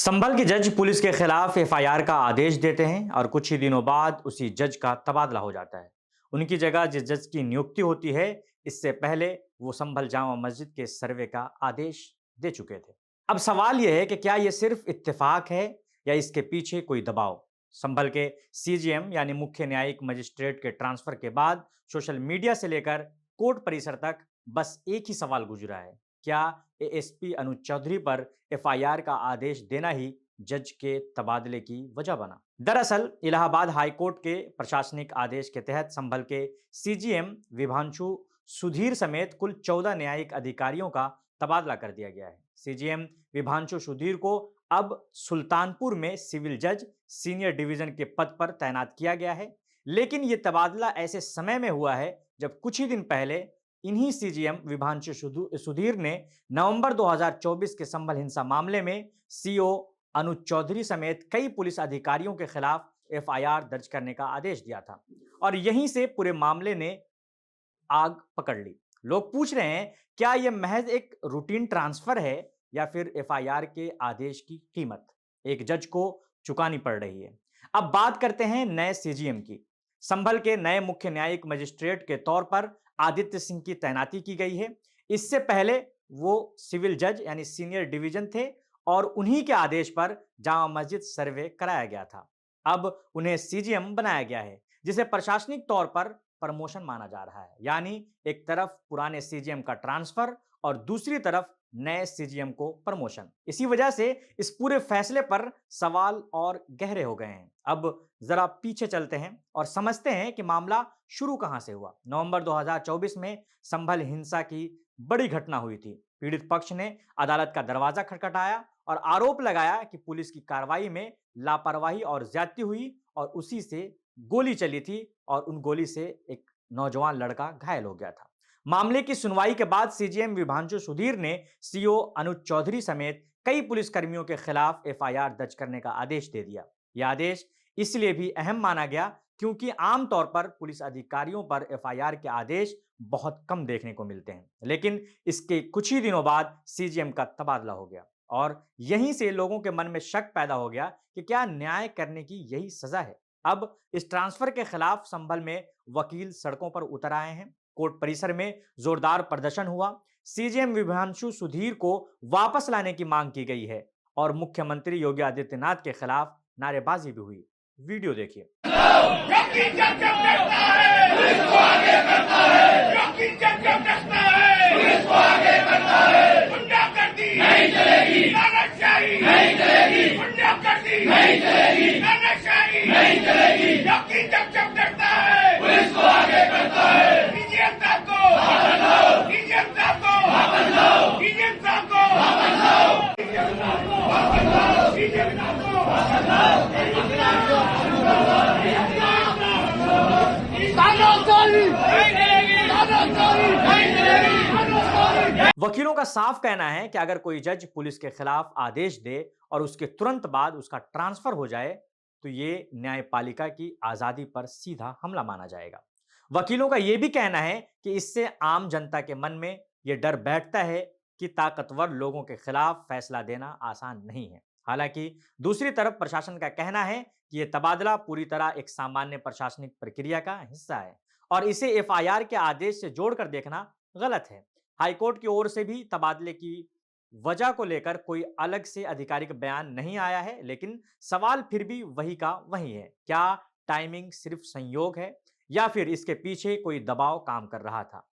संभल के जज पुलिस के खिलाफ एफआईआर का आदेश देते हैं और कुछ ही दिनों बाद उसी जज का तबादला हो जाता है। उनकी जगह जिस जज की नियुक्ति होती है, इससे पहले वो संभल जामा मस्जिद के सर्वे का आदेश दे चुके थे। अब सवाल यह है कि क्या यह सिर्फ इत्तेफाक है या इसके पीछे कोई दबाव। संभल के सीजीएम यानी मुख्य न्यायिक मजिस्ट्रेट के ट्रांसफर के बाद सोशल मीडिया से लेकर कोर्ट परिसर तक बस एक ही सवाल गुजरा है, क्या एएसपी अनुज चौधरी पर एफआईआर का आदेश देना ही जज के तबादले की वजह बना। दरअसल इलाहाबाद हाईकोर्ट के प्रशासनिक आदेश के तहत संभल के सीजीएम विभांशु सुधीर समेत कुल 14 न्यायिक अधिकारियों का तबादला कर दिया गया है। सीजीएम विभांशु सुधीर को अब सुल्तानपुर में सिविल जज सीनियर डिवीजन के पद पर तैनात किया गया है। लेकिन यह तबादला ऐसे समय में हुआ है जब कुछ ही दिन पहले इन्हीं सीजीएम विभांशु सुधीर ने नवंबर 2024 के संभल हिंसा मामले में सीओ अनुज चौधरी समेत कई पुलिस अधिकारियों के खिलाफ एफआईआर दर्ज करने का आदेश दिया था और यहीं से पूरे मामले ने आग पकड़ ली। लोग पूछ रहे हैं, क्या यह महज एक रूटीन ट्रांसफर है या फिर एफआईआर के आदेश की कीमत एक जज को चुकानी पड़ रही है। अब बात करते हैं नए सीजीएम की। संभल के नए मुख्य न्यायिक मजिस्ट्रेट के तौर पर आदित्य सिंह की तैनाती की गई है। इससे पहले वो सिविल जज यानी सीनियर डिवीजन थे और उन्हीं के आदेश पर जामा मस्जिद सर्वे कराया गया था। अब उन्हें सीजीएम बनाया गया है, जिसे प्रशासनिक तौर पर प्रमोशन माना जा रहा है। यानी एक तरफ पुराने सीजीएम का ट्रांसफर और दूसरी तरफ नए सीजीएम को प्रमोशन। इसी वजह से इस पूरे फैसले पर सवाल और गहरे हो गए हैं। अब जरा पीछे चलते हैं और समझते हैं कि मामला शुरू कहां से हुआ। नवंबर 2024 में संभल हिंसा की बड़ी घटना हुई थी। पीड़ित पक्ष ने अदालत का दरवाजा खटखटाया और आरोप लगाया कि पुलिस की कार्रवाई में लापरवाही और ज्यादती हुई और उसी से गोली चली थी और उन गोली से एक नौजवान लड़का घायल हो गया था। मामले की सुनवाई के बाद सीजीएम विभांशु सुधीर ने सीओ अनुज चौधरी समेत कई पुलिसकर्मियों के खिलाफ एफआईआर दर्ज करने का आदेश दे दिया। यह आदेश इसलिए भी अहम माना गया क्योंकि आमतौर पर पुलिस अधिकारियों पर एफआईआर के आदेश बहुत कम देखने को मिलते हैं। लेकिन इसके कुछ ही दिनों बाद सीजीएम का तबादला हो गया और यहीं से लोगों के मन में शक पैदा हो गया कि क्या न्याय करने की यही सजा है। अब इस ट्रांसफर के खिलाफ संभल में वकील सड़कों पर उतर आए हैं। कोर्ट परिसर में जोरदार प्रदर्शन हुआ। सीजीएम विभांशु सुधीर को वापस लाने की मांग की गई है और मुख्यमंत्री योगी आदित्यनाथ के खिलाफ नारेबाजी भी हुई। वीडियो देखिए। योगी जब जब डरता है पुलिस को आगे करता है। योगी जब जब डरता है पुलिस को आगे करता है। गुंडागर्दी नहीं चलेगी, तानाशाही नहीं चलेगी, गुंडागर्दी नहीं चलेगी, तानाशाही नहीं चलेगी। योगी जब जब डरता है पुलिस को आगे करता है। सीजीएम साहब को वापस लाओ, सीजीएम साहब को वापस लाओ, सीजीएम साहब को वापस लाओ, सीजीएम साहब को वापस लाओ, सीजीएम साहब को वापस लाओ। वकीलों का साफ कहना है कि अगर कोई जज पुलिस के खिलाफ आदेश दे और उसके तुरंत बाद उसका ट्रांसफर हो जाए तो ये न्यायपालिका की आजादी पर सीधा हमला माना जाएगा। वकीलों का यह भी कहना है कि इससे आम जनता के मन में यह डर बैठता है कि ताकतवर लोगों के खिलाफ फैसला देना आसान नहीं है। हालांकि दूसरी तरफ प्रशासन का कहना है कि यह तबादला पूरी तरह एक सामान्य प्रशासनिक प्रक्रिया का हिस्सा है और इसे एफआईआर के आदेश से जोड़कर देखना गलत है। हाईकोर्ट की ओर से भी तबादले की वजह को लेकर कोई अलग से आधिकारिक बयान नहीं आया है, लेकिन सवाल फिर भी वही का वही है। क्या टाइमिंग सिर्फ संयोग है या फिर इसके पीछे कोई दबाव काम कर रहा था।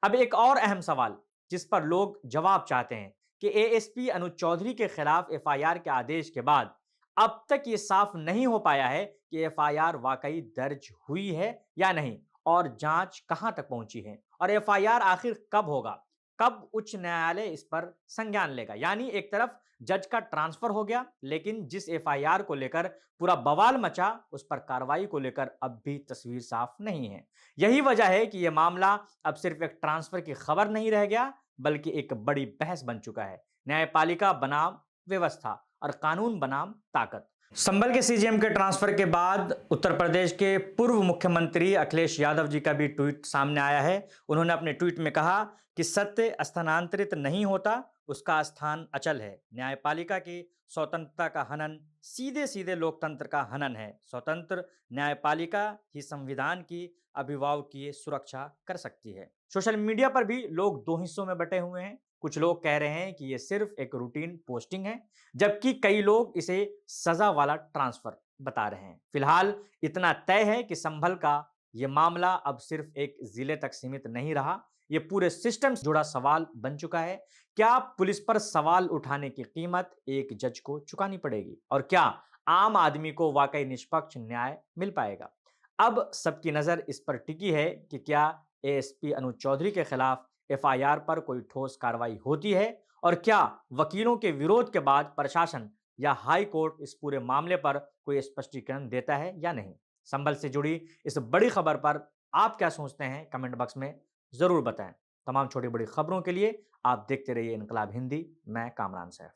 अब एक और अहम सवाल जिस पर लोग जवाब चाहते हैं कि एएसपी अनुज चौधरी के खिलाफ एफआईआर के आदेश के बाद अब तक ये साफ नहीं हो पाया है कि एफआईआर वाकई दर्ज हुई है या नहीं और जांच कहां तक पहुंची है और एफआईआर आखिर कब होगा, कब उच्च न्यायालय इस पर संज्ञान लेगा। यानी एक तरफ जज का ट्रांसफर हो गया, लेकिन जिस एफआईआर को लेकर पूरा बवाल मचा उस पर कार्रवाई को लेकर अब भी तस्वीर साफ नहीं है। यही वजह है कि यह मामला अब सिर्फ एक ट्रांसफर की खबर नहीं रह गया बल्कि एक बड़ी बहस बन चुका है। न्यायपालिका बनाम व्यवस्था और कानून बनाम ताकत। संभल के सीजीएम के ट्रांसफर के बाद उत्तर प्रदेश के पूर्व मुख्यमंत्री अखिलेश यादव जी का भी ट्वीट सामने आया है। उन्होंने अपने ट्वीट में कहा कि सत्य स्थानांतरित नहीं होता, उसका स्थान अचल है। न्यायपालिका की स्वतंत्रता का हनन सीधे सीधे लोकतंत्र का हनन है। स्वतंत्र न्यायपालिका ही संविधान की अभिभावकीय सुरक्षा कर सकती है। सोशल मीडिया पर भी लोग दो हिस्सों में बटे हुए हैं। कुछ लोग कह रहे हैं कि ये सिर्फ एक रूटीन पोस्टिंग है, जबकि कई लोग इसे सजा वाला ट्रांसफर बता रहे हैं। फिलहाल इतना तय है कि संभल का ये मामला अब सिर्फ एक जिले तक सीमित नहीं रहा, ये पूरे सिस्टम से जुड़ा सवाल बन चुका है। क्या पुलिस पर सवाल उठाने की कीमत एक जज को चुकानी पड़ेगी, और क्या आम आदमी को वाकई निष्पक्ष न्याय मिल पाएगा? अब सबकी नजर इस पर टिकी है कि क्या एएसपी अनुज चौधरी के खिलाफ एफआईआर पर कोई ठोस कार्रवाई होती है, और क्या वकीलों के विरोध के बाद प्रशासन या हाई कोर्ट इस पूरे मामले पर कोई स्पष्टीकरण देता है या नहीं। संभल से जुड़ी इस बड़ी खबर पर आप क्या सोचते हैं, कमेंट बॉक्स में जरूर बताएं। तमाम छोटी बड़ी खबरों के लिए आप देखते रहिए इनकलाब हिंदी। मैं कामरान सैफ।